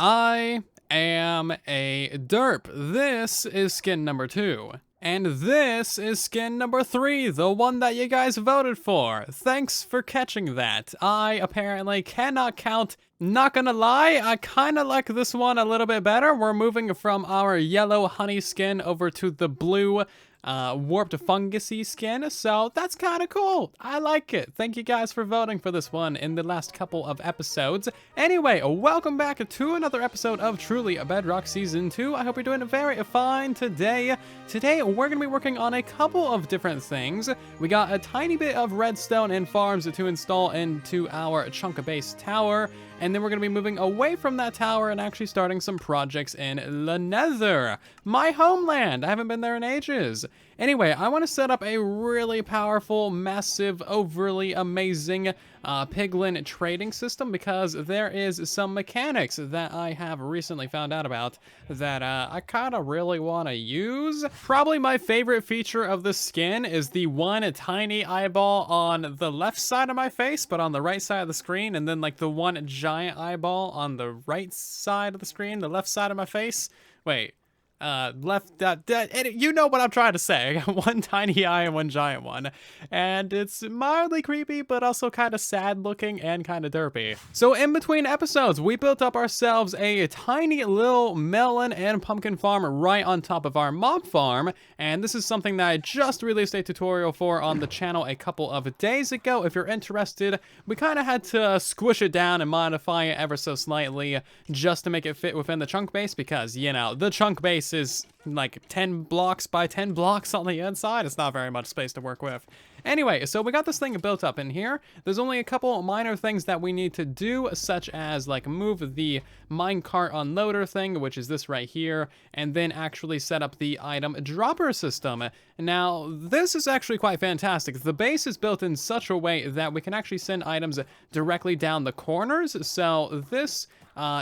I am a derp. This is skin number 2. And this is skin number 3, the one that you guys voted for. Thanks for catching that. I apparently cannot count. Not gonna lie, I kinda like this one a little bit better. We're moving from our yellow honey skin over to the blue warped fungusy skin, so that's kind of cool. I like it. Thank you guys for voting for this one in the last couple of episodes. Anyway, welcome back to another episode of Truly a Bedrock Season 2. I hope you're doing very fine today. Today, we're going to be working on a couple of different things. We got a tiny bit of redstone and farms to install into our Chunkbase tower, and then we're going to be moving away from that tower and actually starting some projects in the Nether, my homeland. I haven't been there in ages. Anyway, I want to set up a really powerful, massive, overly amazing Piglin trading system because there is some mechanics that I have recently found out about that I kind of really want to use. Probably my favorite feature of the skin is the one tiny eyeball on the left side of my face, but on the right side of the screen, and then like the one giant eyeball on the right side of the screen, the left side of my face. Wait. You know what I'm trying to say. I got one tiny eye and one giant one, and it's mildly creepy, but also kind of sad looking and kind of derpy. So in between episodes, we built up ourselves a tiny little melon and pumpkin farm right on top of our mob farm, and this is something that I just released a tutorial for on the channel a couple of days ago. If you're interested, we kind of had to squish it down and modify it ever so slightly just to make it fit within the chunk base because, you know, the chunk base is like 10 blocks by 10 blocks on the inside. It's not very much space to work with. Anyway, so we got this thing built up in here. There's only a couple minor things that we need to do, such as like move the minecart unloader thing, which is this right here, and then actually set up the item dropper system. Now, this is actually quite fantastic. The base is built in such a way that we can actually send items directly down the corners. So this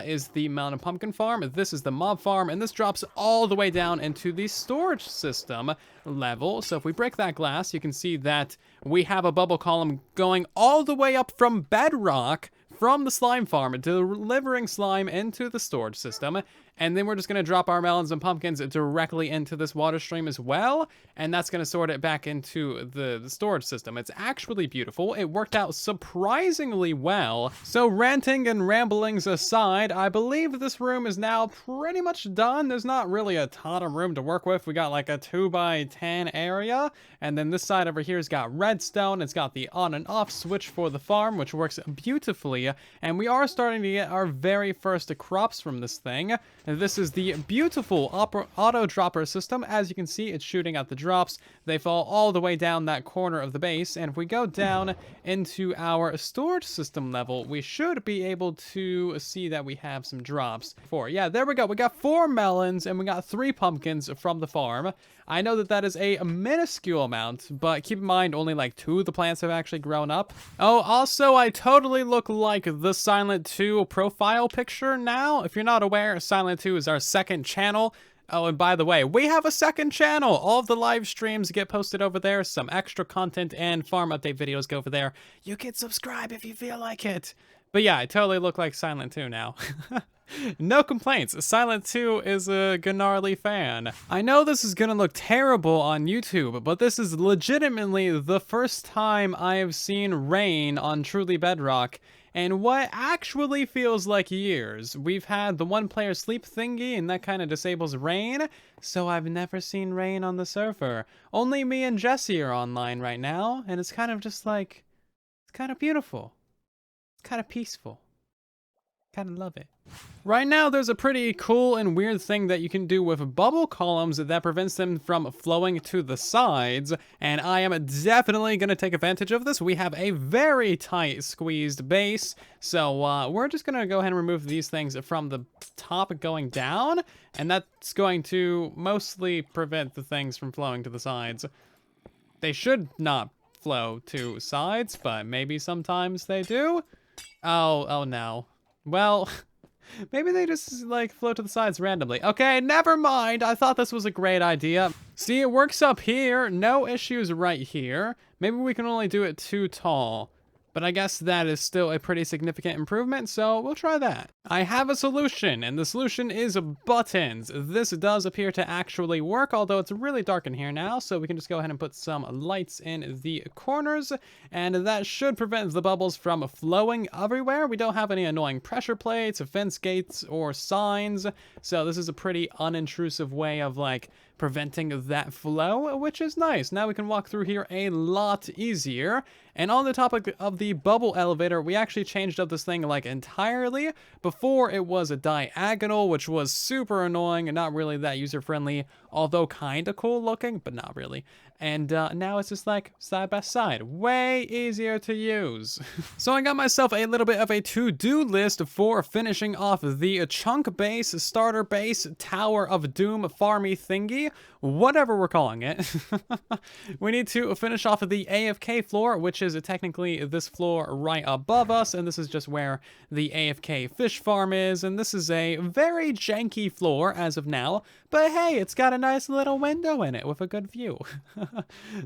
is the mountain pumpkin farm, this is the mob farm, and this drops all the way down into the storage system level. So if we break that glass, you can see that we have a bubble column going all the way up from bedrock from the slime farm, delivering slime into the storage system. And then we're just going to drop our melons and pumpkins directly into this water stream as well. And that's going to sort it back into the storage system. It's actually beautiful. It worked out surprisingly well. So ranting and ramblings aside, I believe this room is now pretty much done. There's not really a ton of room to work with. We got like a 2x10 area. And then this side over here has got redstone. It's got the on and off switch for the farm, which works beautifully. And we are starting to get our very first crops from this thing. And this is the beautiful auto dropper system. As you can see, it's shooting out the drops. They fall all the way down that corner of the base. And if we go down into our storage system level, we should be able to see that we have some drops. Yeah, there we go. We got 4 melons and we got 3 pumpkins from the farm. I know that that is a minuscule amount, but keep in mind only like 2 of the plants have actually grown up. Oh, also, I totally look like the Silent 2 profile picture now. If you're not aware, Silent 2 is our second channel. Oh, and by the way, we have a second channel. All of the live streams get posted over there. Some extra content and farm update videos go over there. You can subscribe if you feel like it. But yeah, I totally look like Silent 2 now. No complaints. Silent 2 is a gnarly fan. I know this is gonna look terrible on YouTube, but this is legitimately the first time I have seen rain on Truly Bedrock in what actually feels like years. We've had the one player sleep thingy, and that kind of disables rain, so I've never seen rain on the server. Only me and Jesse are online right now, and it's kind of just like, it's kind of beautiful. It's kind of peaceful. Kind of love it. Right now, there's a pretty cool and weird thing that you can do with bubble columns that prevents them from flowing to the sides, and I am definitely going to take advantage of this. We have a very tight squeezed base, so we're just going to go ahead and remove these things from the top going down, and that's going to mostly prevent the things from flowing to the sides. They should not flow to sides, but maybe sometimes they do. Oh no. Well, maybe they just, like, float to the sides randomly. Okay, never mind. I thought this was a great idea. See, it works up here. No issues right here. Maybe we can only do it too tall. but I guess that is still a pretty significant improvement, so we'll try that. I have a solution, and the solution is buttons. This does appear to actually work, although it's really dark in here now, so we can just go ahead and put some lights in the corners, and that should prevent the bubbles from flowing everywhere. We don't have any annoying pressure plates, fence gates, or signs, so this is a pretty unintrusive way of like preventing that flow, which is nice. Now we can walk through here a lot easier. And on the topic of the bubble elevator, we actually changed up this thing like entirely. Before it was a diagonal, which was super annoying and not really that user-friendly, although kind of cool looking, but not really. And now it's just like side by side, way easier to use. So I got myself a little bit of a to-do list for finishing off the Chunkbase starter base Tower of Doom farmy thingy, whatever we're calling it. We need to finish off of the AFK floor, which is technically this floor right above us, and this is just where the AFK fish farm is, and this is a very janky floor as of now, but hey, it's got a nice little window in it with a good view.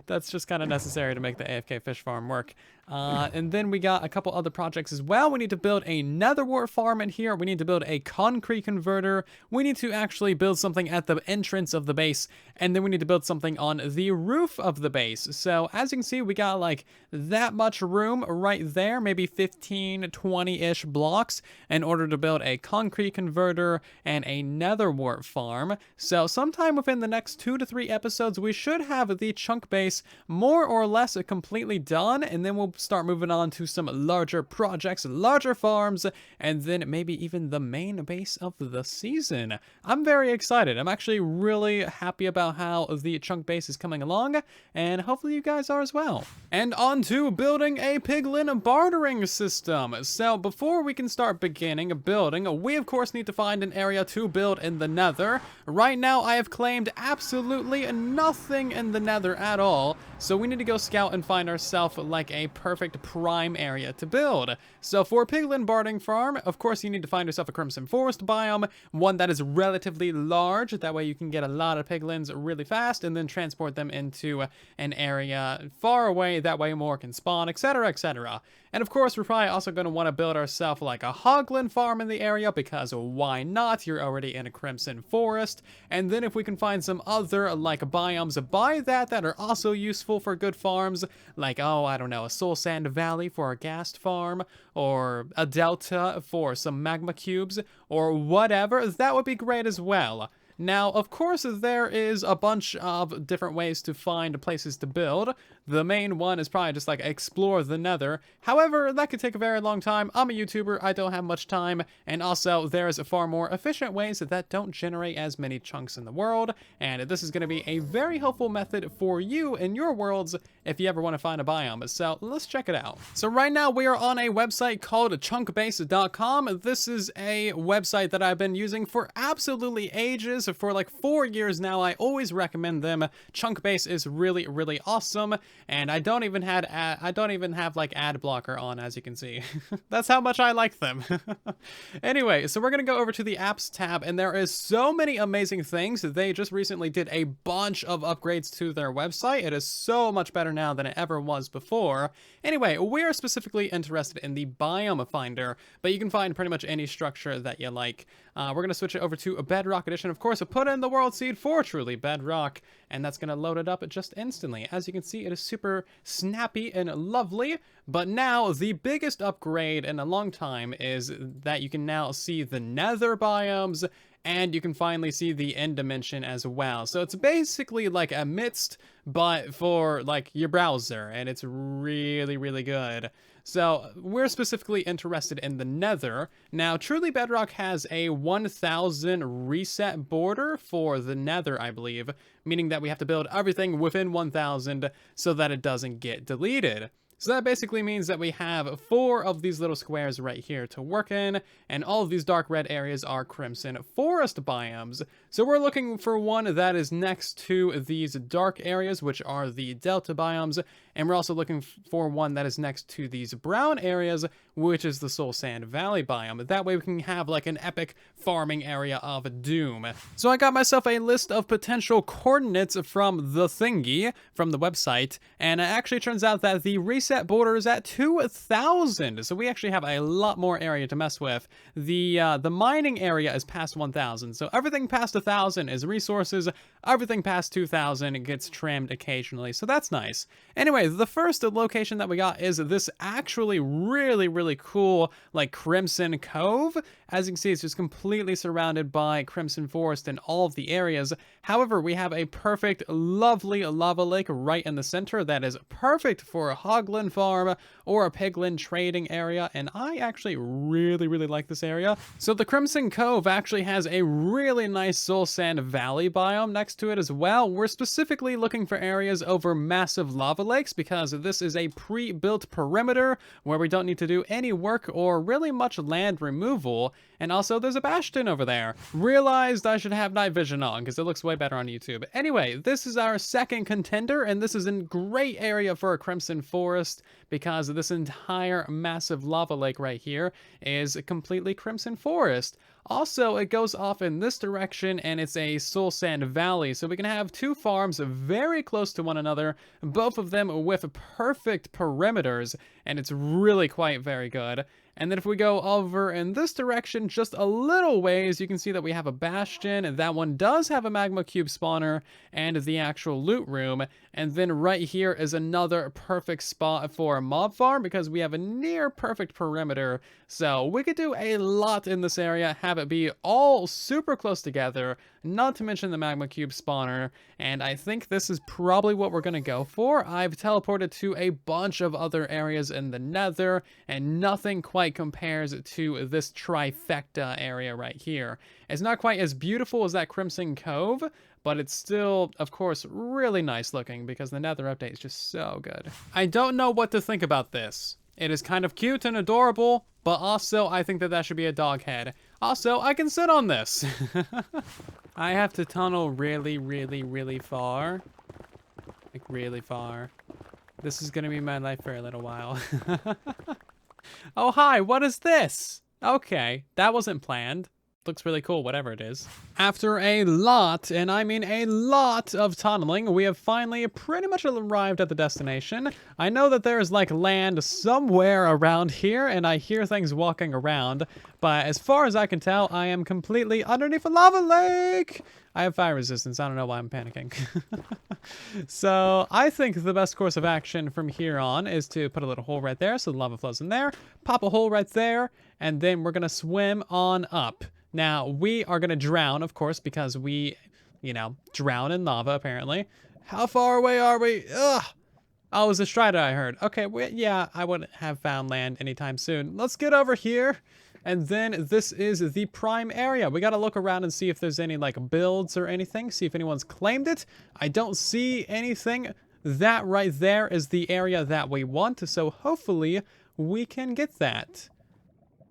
That's just kind of necessary to make the AFK fish farm work. And then we got a couple other projects as well. We need to build a netherwort farm in here. We need to build a concrete converter. We need to actually build something at the entrance of the base. And then we need to build something on the roof of the base. So as you can see, we got like that much room right there, maybe 15, 20-ish blocks in order to build a concrete converter and a netherwort farm. So sometime within the next 2 to 3 episodes, we should have the chunk base more or less completely done. And then we'll start moving on to some larger projects, larger farms, and then maybe even the main base of the season. I'm very excited. I'm actually really happy about how the chunk base is coming along, and hopefully you guys are as well. And on to building a Piglin bartering system. So before we can start building, we of course need to find an area to build in the nether. Right now I have claimed absolutely nothing in the nether at all, so we need to go scout and find ourselves like a perfect prime area to build. So for Piglin Bartering farm, of course you need to find yourself a crimson forest biome, one that is relatively large, that way you can get a lot of piglins really fast and then transport them into an area far away, that way more can spawn, etc, etc. And of course we're probably also going to want to build ourselves like a hoglin farm in the area, because why not? You're already in a crimson forest. And then if we can find some other like biomes by that are also useful for good farms, like, oh, I don't know, a soul sand valley for a ghast farm, or a delta for some magma cubes, or whatever, that would be great as well. Now, of course, there is a bunch of different ways to find places to build. The main one is probably just like explore the nether. However, that could take a very long time. I'm a YouTuber, I don't have much time, and also there's far more efficient ways that don't generate as many chunks in the world, and this is going to be a very helpful method for you in your worlds if you ever want to find a biome. So let's check it out. So right now we are on a website called chunkbase.com. This is a website that I've been using for absolutely ages. For like 4 years now. I always recommend them. Chunkbase is really, really awesome, and I don't even have like ad blocker on, as you can see. That's how much I like them. Anyway, so we're gonna go over to the apps tab, and there is so many amazing things. They just recently did a bunch of upgrades to their website. It is so much better now than it ever was before. Anyway, we are specifically interested in the biome finder, but you can find pretty much any structure that you like. We're gonna switch it over to a Bedrock edition, of course. Put in the world seed for truly Bedrock, and that's gonna load it up just instantly. As you can see, it is super snappy and lovely. But now the biggest upgrade in a long time is that you can now see the nether biomes, and you can finally see the end dimension as well. So it's basically like a Midst, but for like your browser, and it's really, really good. So we're specifically interested in the nether. Now, truly Bedrock has a 1000 reset border for the nether, I believe, meaning that we have to build everything within 1000 so that it doesn't get deleted. So that basically means that we have 4 of these little squares right here to work in, and all of these dark red areas are crimson forest biomes. So we're looking for one that is next to these dark areas, which are the delta biomes, and we're also looking for one that is next to these brown areas, which is the Soul Sand Valley biome. That way we can have like an epic farming area of doom. So I got myself a list of potential coordinates from the thingy, from the website, and it actually turns out that the reset reset borders at 2,000. So we actually have a lot more area to mess with. The mining area is past 1,000. So everything past 1,000 is resources. Everything past 2,000 gets trimmed occasionally. So that's nice. Anyway, the first location that we got is this actually really, really cool, like, Crimson Cove. As you can see, it's just completely surrounded by Crimson Forest in all of the areas. However, we have a perfect, lovely lava lake right in the center that is perfect for a hoglin farm or a piglin trading area, and I actually really, really like this area. So the Crimson Cove actually has a really nice soul sand valley biome next to it as well. We're specifically looking for areas over massive lava lakes because this is a pre-built perimeter where we don't need to do any work or really much land removal. And also, there's a bastion over there. Realized I should have night vision on because it looks way better on YouTube. Anyway, this is our second contender, and this is a great area for a Crimson Forest because this entire massive lava lake right here is completely Crimson Forest. Also, it goes off in this direction, and it's a soul sand valley, so we can have two farms very close to one another, both of them with perfect perimeters, and it's really quite very good. And then if we go over in this direction just a little ways, you can see that we have a bastion, and that one does have a magma cube spawner and the actual loot room. And then right here is another perfect spot for a mob farm because we have a near perfect perimeter. So we could do a lot in this area, have it be all super close together, not to mention the magma cube spawner. And I think this is probably what we're going to go for. I've teleported to a bunch of other areas in the nether, and nothing quite compares to this trifecta area right here. It's not quite as beautiful as that Crimson Cove, but it's still, of course, really nice looking because the nether update is just so good. I don't know what to think about this. It is kind of cute and adorable, but also I think that that should be a dog head. Also, I can sit on this. I have to tunnel really, really, really far. Like, really far. This is gonna be my life for a little while. Oh, hi, what is this? Okay, that wasn't planned. Looks really cool, whatever it is. After a lot, and I mean a lot of tunneling, we have finally pretty much arrived at the destination. I know that there is like land somewhere around here, and I hear things walking around, but as far as I can tell, I am completely underneath a lava lake. I have fire resistance. I don't know why I'm panicking. So I think the best course of action from here on is to put a little hole right there so the lava flows in there, pop a hole right there, and then we're gonna swim on up. Now, we are going to drown, of course, because we, you know, drown in lava, apparently. How far away are we? Ugh! Oh, it was a strider I heard. Okay, yeah, I wouldn't have found land anytime soon. Let's get over here. And then this is the prime area. We got to look around and see if there's any, like, builds or anything. See if anyone's claimed it. I don't see anything. That right there is the area that we want. So hopefully we can get that.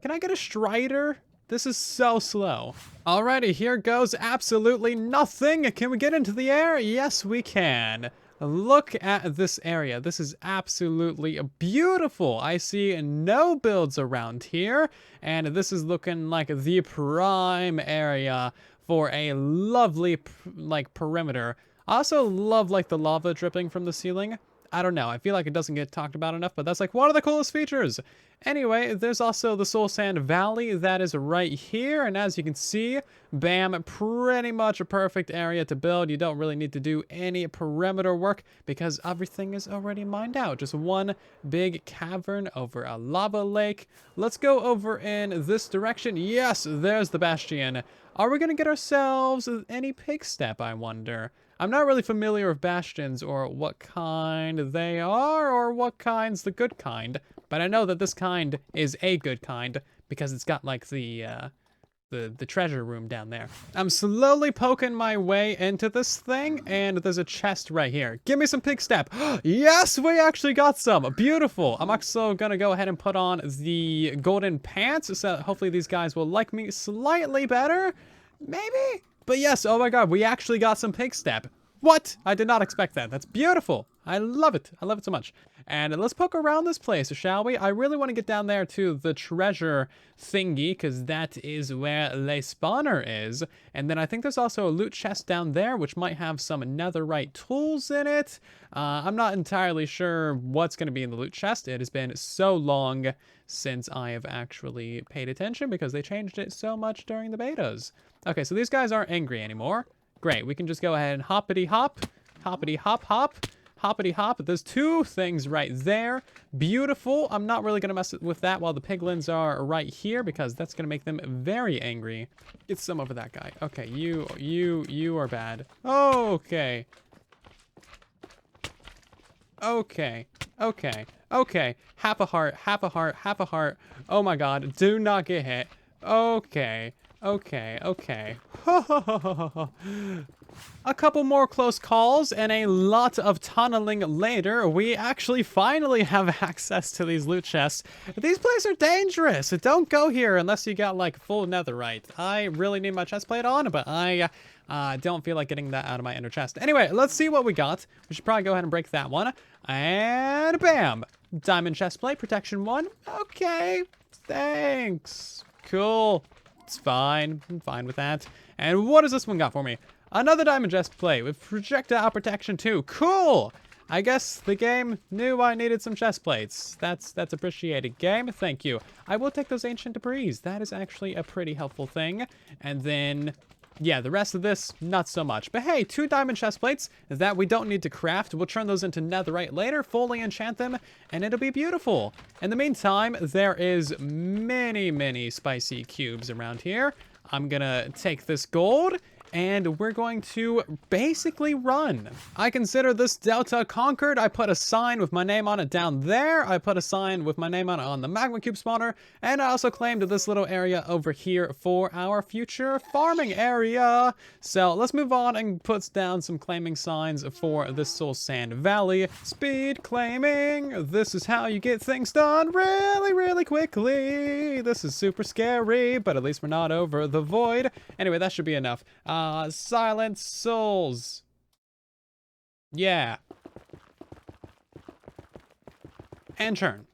Can I get a strider? This is so slow. Alrighty, here goes absolutely nothing. Can we get into the air? Yes, we can. Look at this area. This is absolutely beautiful. I see no builds around here, and this is looking like the prime area for a lovely, like, perimeter. I also love, like, the lava dripping from the ceiling. I don't know, I feel like it doesn't get talked about enough, but that's like one of the coolest features. Anyway, there's also the Soul Sand Valley that is right here, and as you can see, bam, pretty much a perfect area to build. You don't really need to do any perimeter work because everything is already mined out. Just one big cavern over a lava lake. Let's go over in this direction. Yes, there's the bastion. Are we gonna get ourselves any pig step, I wonder? I'm not really familiar with bastions or what kind they are or what kind's the good kind, but I know that this kind is a good kind because it's got like the treasure room down there. I'm slowly poking my way into this thing, and there's a chest right here. Give me some pig step. Yes, we actually got some. Beautiful. I'm also gonna go ahead and put on the golden pants, so hopefully these guys will like me slightly better. Maybe? But yes, oh my god, we actually got some pig step. What? I did not expect that. That's beautiful. I love it. I love it so much. And let's poke around this place, shall we? I really want to get down there to the treasure thingy, because that is where Le Spawner is. And then I think there's also a loot chest down there, which might have some netherite tools in it. I'm not entirely sure what's going to be in the loot chest. It has been so long since I have actually paid attention, because they changed it so much during the betas. Okay, so these guys aren't angry anymore. Great, we can just go ahead and hoppity hop, hoppity hop hop. Hoppity hop. There's two things right there. Beautiful. I'm not really going to mess with that while the piglins are right here, because that's going to make them very angry. Get some over that guy. Okay, you are bad. Okay. Okay. Okay. Okay. Half a heart, half a heart, half a heart. Oh my god. Do not get hit. Okay. Okay. Okay. A couple more close calls and a lot of tunneling later, we actually finally have access to these loot chests. These places are dangerous. Don't go here unless you got like full netherite. I really need my chest plate on, but I don't feel like getting that out of my inner chest. Anyway, let's see what we got. We should probably go ahead and break that one. And bam! Diamond chest plate, protection 1. Okay, thanks. Cool. It's fine. I'm fine with that. And what does this one got for me? Another diamond chest plate with projectile protection 2. Cool! I guess the game knew I needed some chest plates. That's appreciated, game. Thank you. I will take those ancient debris. That is actually a pretty helpful thing. And then, yeah, the rest of this, not so much. But hey, 2 diamond chest plates that we don't need to craft. We'll turn those into netherite later, fully enchant them, and it'll be beautiful. In the meantime, there is many spicy cubes around here. I'm gonna take this gold, and we're going to basically run. I consider this delta conquered. I put a sign with my name on it down there. I put a sign with my name on it on the magma cube spawner. And I also claimed this little area over here for our future farming area. So let's move on and put down some claiming signs for this Soul Sand Valley. Speed claiming. This is how you get things done really quickly. This is super scary, but at least we're not over the void. Anyway, that should be enough. Silent souls. Yeah. And turn.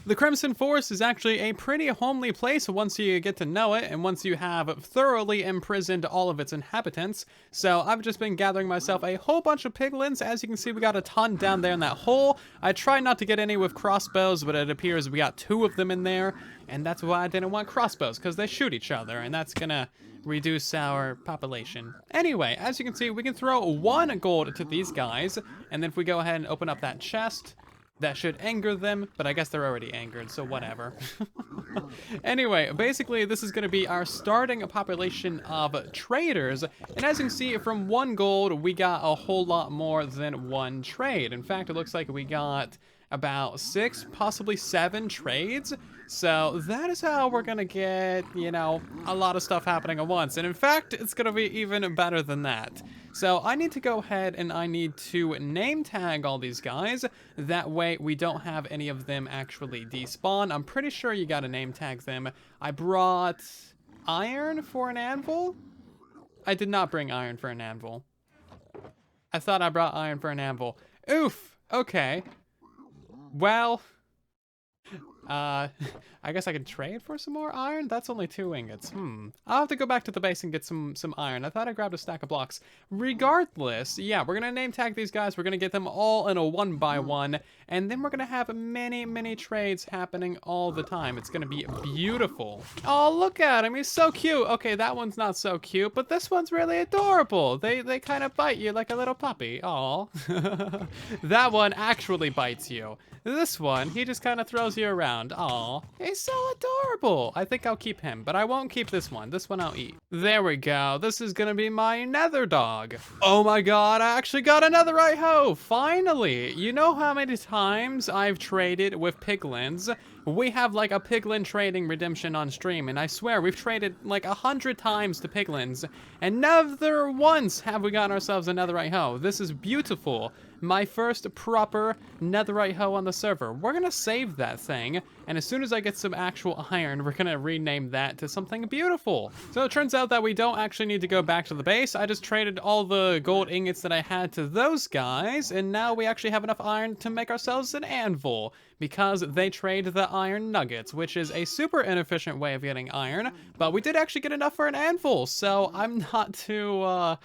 The Crimson Forest is actually a pretty homely place once you get to know it and once you have thoroughly imprisoned all of its inhabitants. So I've just been gathering myself a whole bunch of piglins. As you can see, we got a ton down there in that hole. I tried not to get any with crossbows, but it appears we got 2 of them in there. And that's why I didn't want crossbows, because they shoot each other, and that's gonna reduce our population. Anyway, as you can see, we can throw 1 gold to these guys, and then if we go ahead and open up that chest, that should anger them, but I guess they're already angered, so whatever. Anyway, basically, this is going to be our starting population of traders, and as you can see, from 1 gold, we got a whole lot more than 1 trade. In fact, it looks like we got about 6, possibly 7 trades. So that is how we're gonna get, you know, a lot of stuff happening at once. And in fact, it's gonna be even better than that. So I need to go ahead and I need to name tag all these guys. That way we don't have any of them actually despawn. I'm pretty sure you gotta name tag them. I brought iron for an anvil. I did not bring iron for an anvil. I thought I brought iron for an anvil. Oof, okay. Well, I guess I can trade for some more iron? That's only 2 ingots. I'll have to go back to the base and get some iron. I thought I grabbed a stack of blocks. Regardless, yeah, we're gonna name tag these guys. We're gonna get them all in a 1-by-1, and then we're gonna have many trades happening all the time. It's gonna be beautiful. Oh, look at him. He's so cute. Okay, that one's not so cute, but this one's really adorable. They kind of bite you like a little puppy. Aw. That one actually bites you. This one, he just kind of throws you around. Aw. He's so adorable. I think I'll keep him, but I won't keep this one. This one I'll eat. There we go. This is gonna be my nether dog. Oh my god, I actually got another right hoe. Finally. You know how many times I've traded with piglins? We have like a Piglin Trading redemption on stream, and I swear we've traded like 100 times to piglins, and never once have we gotten ourselves another right hoe. This is beautiful. my first proper netherite hoe on the server. We're gonna save that thing, and as soon as I get some actual iron, we're gonna rename that to something beautiful. So it turns out that we don't actually need to go back to the base. I just traded all the gold ingots that I had to those guys, and now we actually have enough iron to make ourselves an anvil, because they trade the iron nuggets, which is a super inefficient way of getting iron, but we did actually get enough for an anvil, so I'm not too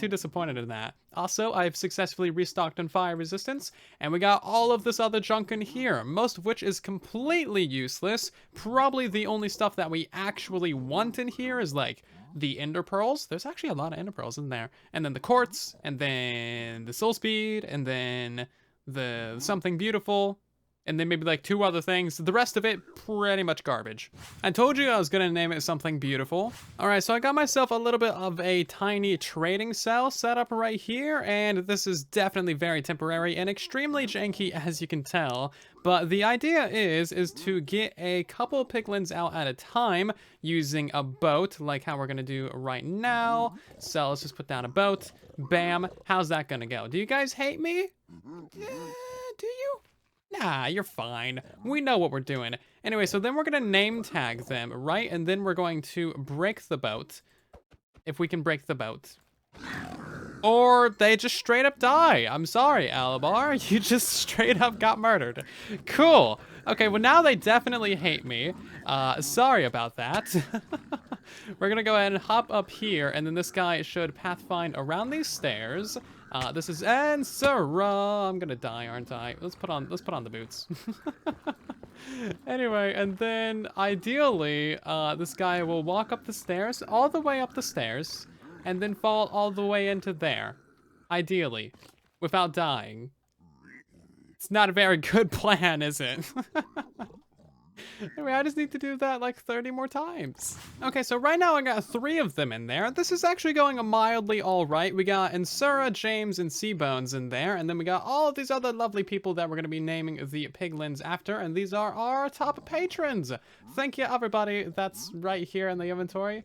disappointed in that. Also, I've successfully restocked on fire resistance, and we got all of this other junk in here, most of which is completely useless. Probably the only stuff that we actually want in here is like the ender pearls. There's actually a lot of ender pearls in there, and then the quartz, and then the soul speed, and then the something beautiful, and then maybe like 2 other things. The rest of it, pretty much garbage. I told you I was gonna name it something beautiful. All right, so I got myself a little bit of a tiny trading cell set up right here, and this is definitely very temporary and extremely janky, as you can tell. But the idea is to get a couple piglins out at a time using a boat, like how we're gonna do right now. So let's just put down a boat. Bam. How's that gonna go? Do you guys hate me? Do you? Nah, you're fine. We know what we're doing. Anyway, so then we're gonna name tag them, right? And then we're going to break the boat. If we can break the boat. Or they just straight up die. I'm sorry, Alabar. You just straight up got murdered. Cool. Okay, well now they definitely hate me. Sorry about that. We're gonna go ahead and hop up here, and then this guy should pathfind around these stairs. This is Ansara. I'm gonna die, aren't I? Let's put on the boots. Anyway, and then ideally, this guy will walk up the stairs, all the way up the stairs, and then fall all the way into there. Ideally, without dying. It's not a very good plan, is it? Anyway, I just need to do that like 30 more times. Okay, so right now I got 3 of them in there. This is actually going mildly all right. We got Ansura, James, and Seabones in there, and then we got all of these other lovely people that we're going to be naming the Piglins after, and these are our top patrons. Thank you, everybody that's right here in the inventory,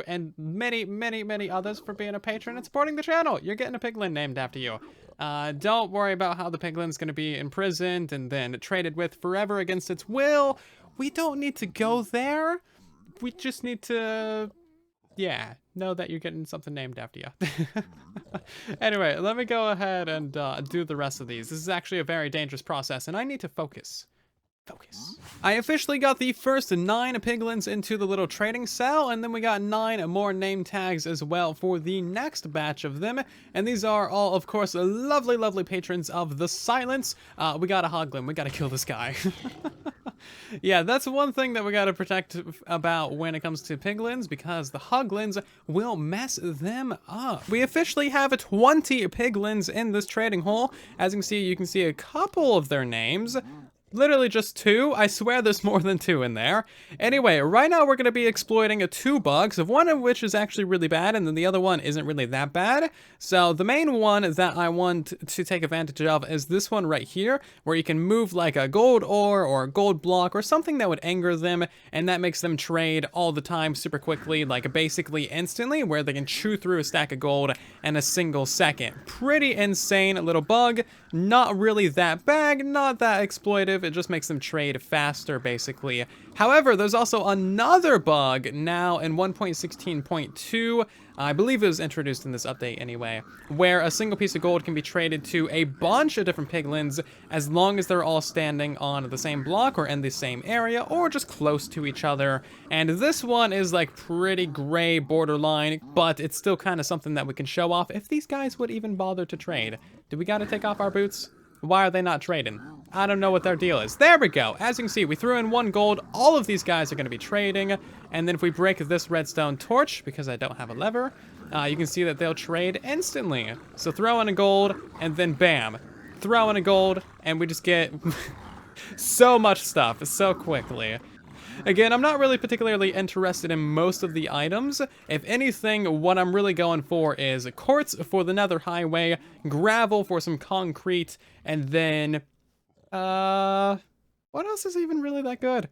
and many, many, many others for being a patron and supporting the channel. You're getting a Piglin named after you. Don't worry about how the Piglin's going to be imprisoned and then traded with forever against its will. We don't need to go there. We just need to, yeah, know that you're getting something named after you. Anyway, let me go ahead and do the rest of these. This is actually a very dangerous process, and I need to focus. I officially got the first 9 piglins into the little trading cell, and then we got 9 more name tags as well for the next batch of them. And these are all, of course, lovely, lovely patrons of the silence. We got a hoglin. We gotta kill this guy. Yeah, that's one thing that we gotta protect about when it comes to piglins, because the hoglins will mess them up. We officially have 20 piglins in this trading hole. As you can see a couple of their names. Literally just 2. I swear there's more than 2 in there. Anyway, right now we're going to be exploiting 2 bugs, one of which is actually really bad, and then the other one isn't really that bad. So the main one that I want to take advantage of is this one right here, where you can move like a gold ore or a gold block or something that would anger them, and that makes them trade all the time super quickly, like basically instantly, where they can chew through a stack of gold in a single second. Pretty insane little bug. Not really that bad, not that exploitive. It just makes them trade faster, basically. However, there's also another bug now in 1.16.2. I believe it was introduced in this update anyway, where a single piece of gold can be traded to a bunch of different piglins as long as they're all standing on the same block or in the same area or just close to each other. And this one is like pretty gray borderline, but it's still kind of something that we can show off if these guys would even bother to trade. Do we gotta take off our boots? Why are they not trading? I don't know what their deal is. There we go. As you can see, we threw in 1 gold. All of these guys are going to be trading. And then if we break this redstone torch, because I don't have a lever, you can see that they'll trade instantly. So throw in a gold, and then bam. Throw in a gold, and we just get so much stuff so quickly. Again, I'm not really particularly interested in most of the items. If anything, what I'm really going for is quartz for the nether highway, gravel for some concrete, and then, what else is even really that good?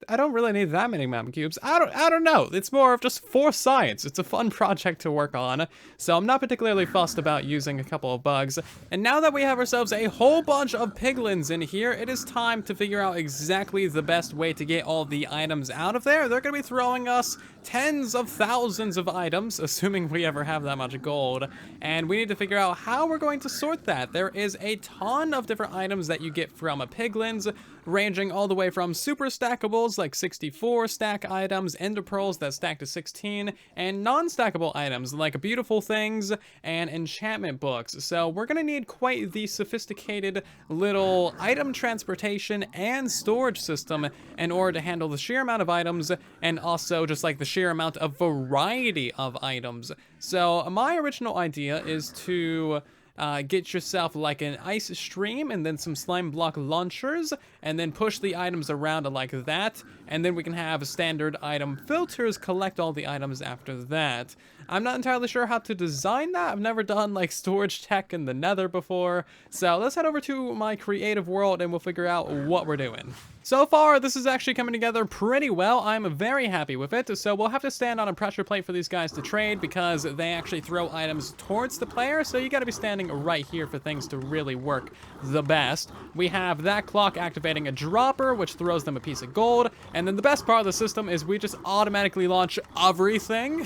I don't really need that many mem cubes. I don't know. It's more of just for science. It's a fun project to work on. So I'm not particularly fussed about using a couple of bugs. And now that we have ourselves a whole bunch of piglins in here, it is time to figure out exactly the best way to get all the items out of there. They're going to be throwing us tens of thousands of items, assuming we ever have that much gold. And we need to figure out how we're going to sort that. There is a ton of different items that you get from a piglins, ranging all the way from super stackables like 64 stack items, ender pearls that stack to 16, and non-stackable items like beautiful things and enchantment books. So we're gonna need quite the sophisticated little item transportation and storage system in order to handle the sheer amount of items and also just like the sheer amount of variety of items. So my original idea is to get yourself like an ice stream and then some slime block launchers and then push the items around like that, and then we can have standard item filters collect all the items after that. I'm not entirely sure how to design that. I've never done like storage tech in the nether before, so let's head over to my creative world and we'll figure out what we're doing. So far, this is actually coming together pretty well. I'm very happy with it. So we'll have to stand on a pressure plate for these guys to trade because they actually throw items towards the player. So you got to be standing right here for things to really work the best. We have that clock activating a dropper, which throws them a piece of gold. And then the best part of the system is we just automatically launch everything.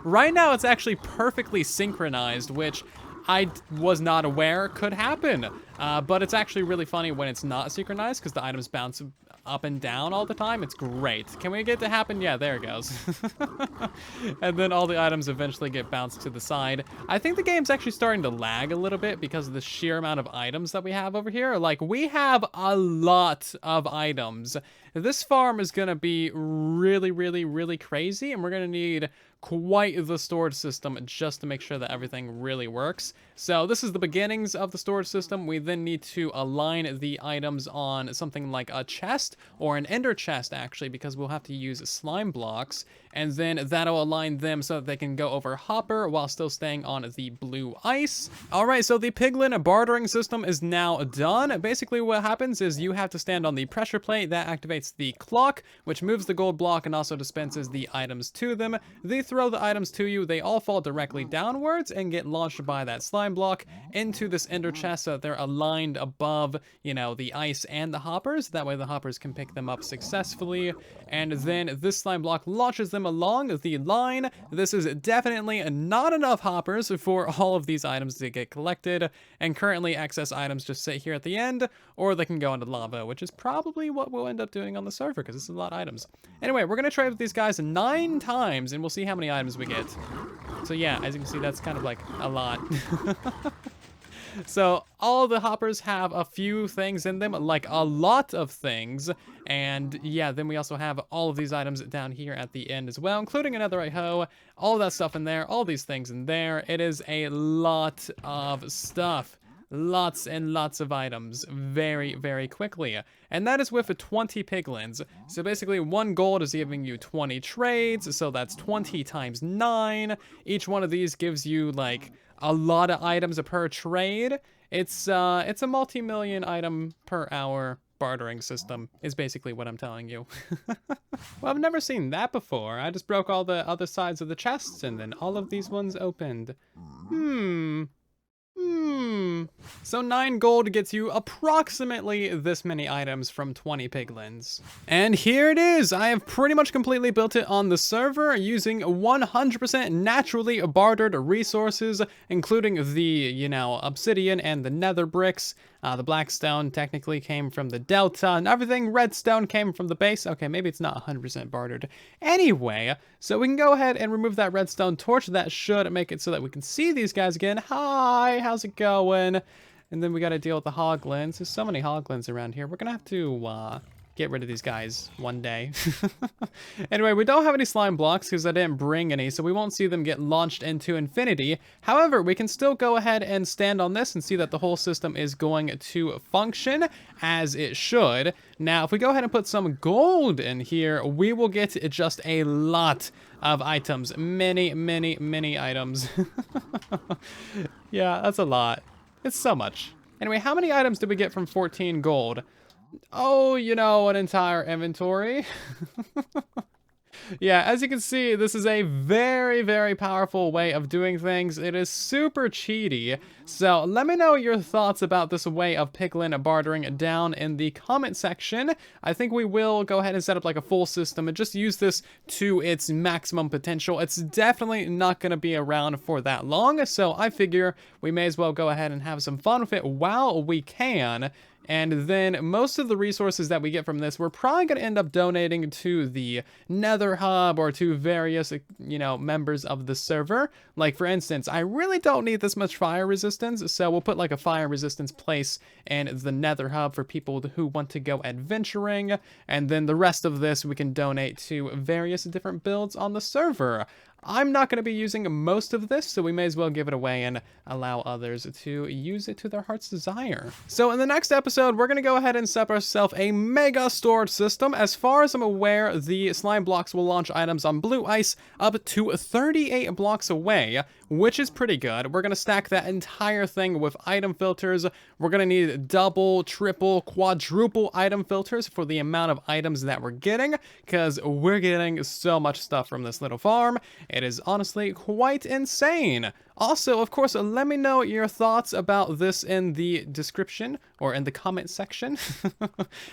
Right now, it's actually perfectly synchronized, which I was not aware could happen, but it's actually really funny when it's not synchronized because the items bounce up and down all the time. It's great. Can we get it to happen? Yeah, there it goes. And then all the items eventually get bounced to the side. I think the game's actually starting to lag a little bit because of the sheer amount of items that we have over here. Like, we have a lot of items. This farm is gonna be really, really, really crazy, and we're gonna need quite the storage system just to make sure that everything really works. So this is the beginnings of the storage system. We then need to align the items on something like a chest or an ender chest, actually, because we'll have to use slime blocks, and then that'll align them so that they can go over hopper while still staying on the blue ice. All right, so the Piglin bartering system is now done. Basically what happens is you have to stand on the pressure plate that activates the clock, which moves the gold block and also dispenses the items to them. They throw the items to you, they all fall directly downwards and get launched by that slime block into this ender chest so that they're aligned above, you know, the ice and the hoppers. That way the hoppers can pick them up successfully, and then this slime block launches them along the line. This is definitely not enough hoppers for all of these items to get collected, and currently excess items just sit here at the end, or they can go into lava, which is probably what we'll end up doing on the server because this is a lot of items. Anyway, we're gonna trade with these guys 9 times and we'll see how many items we get. So yeah, as you can see, that's kind of like a lot. So all the hoppers have a few things in them, like a lot of things. And yeah, then we also have all of these items down here at the end as well, including another hoe, all that stuff in there, all these things in there. It is a lot of stuff. Lots and lots of items very, very quickly. And that is with 20 piglins. So basically 1 gold is giving you 20 trades. So that's 20 times 9. Each one of these gives you like a lot of items per trade. It's a multi-million item per hour bartering system is basically what I'm telling you. Well, I've never seen that before. I just broke all the other sides of the chests and then all of these ones opened. So 9 gold gets you approximately this many items from 20 piglins. And here it is! I have pretty much completely built it on the server using 100% naturally bartered resources, including the, you know, obsidian and the nether bricks. The blackstone technically came from the delta, and everything redstone came from the base. Okay, maybe it's not 100% bartered. Anyway, so we can go ahead and remove that redstone torch. That should make it so that we can see these guys again. Hi, how's it going? And then we got to deal with the hoglins. There's so many hoglins around here. We're going to have to get rid of these guys one day. Anyway, we don't have any slime blocks because I didn't bring any, so we won't see them get launched into infinity. However, we can still go ahead and stand on this and see that the whole system is going to function as it should. Now, if we go ahead and put some gold in here, we will get just a lot of items. Many, many, many items. Yeah, that's a lot. It's so much. Anyway, how many items did we get from 14 gold? Oh, you know, an entire inventory. Yeah, as you can see, this is a very, very powerful way of doing things. It is super cheaty. So let me know your thoughts about this way of Piglin bartering down in the comment section. I think we will go ahead and set up like a full system and just use this to its maximum potential. It's definitely not going to be around for that long, so I figure we may as well go ahead and have some fun with it while we can. And then most of the resources that we get from this, we're probably going to end up donating to the Nether Hub or to various, you know, members of the server. Like, for instance, I really don't need this much fire resistance, so we'll put like a fire resistance place in the Nether Hub for people who want to go adventuring. And then the rest of this we can donate to various different builds on the server. I'm not going to be using most of this, so we may as well give it away and allow others to use it to their heart's desire. So in the next episode, we're going to go ahead and set up ourselves a mega storage system. As far as I'm aware, the slime blocks will launch items on blue ice up to 38 blocks away, which is pretty good. We're going to stack that entire thing with item filters. We're going to need double, triple, quadruple item filters for the amount of items that we're getting, because we're getting so much stuff from this little farm. It is honestly quite insane. Also, of course, let me know your thoughts about this in the description or in the comment section.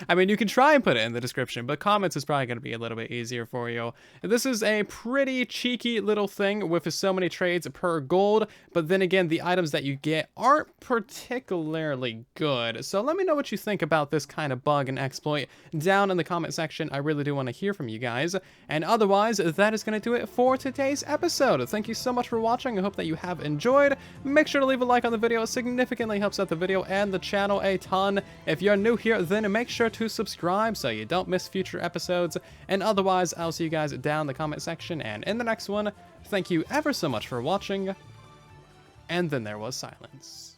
I mean, you can try and put it in the description, but comments is probably going to be a little bit easier for you. This is a pretty cheeky little thing with so many trades per gold, but then again, the items that you get aren't particularly good. So let me know what you think about this kind of bug and exploit down in the comment section. I really do want to hear from you guys. And otherwise, that is going to do it for today's episode. Thank you so much for watching. I hope that you have enjoyed. Make sure to leave a like on the video. It significantly helps out the video and the channel a ton. If you're new here, then make sure to subscribe so you don't miss future episodes. And otherwise, I'll see you guys down in the comment section and in the next one. Thank you ever so much for watching. And then there was silence.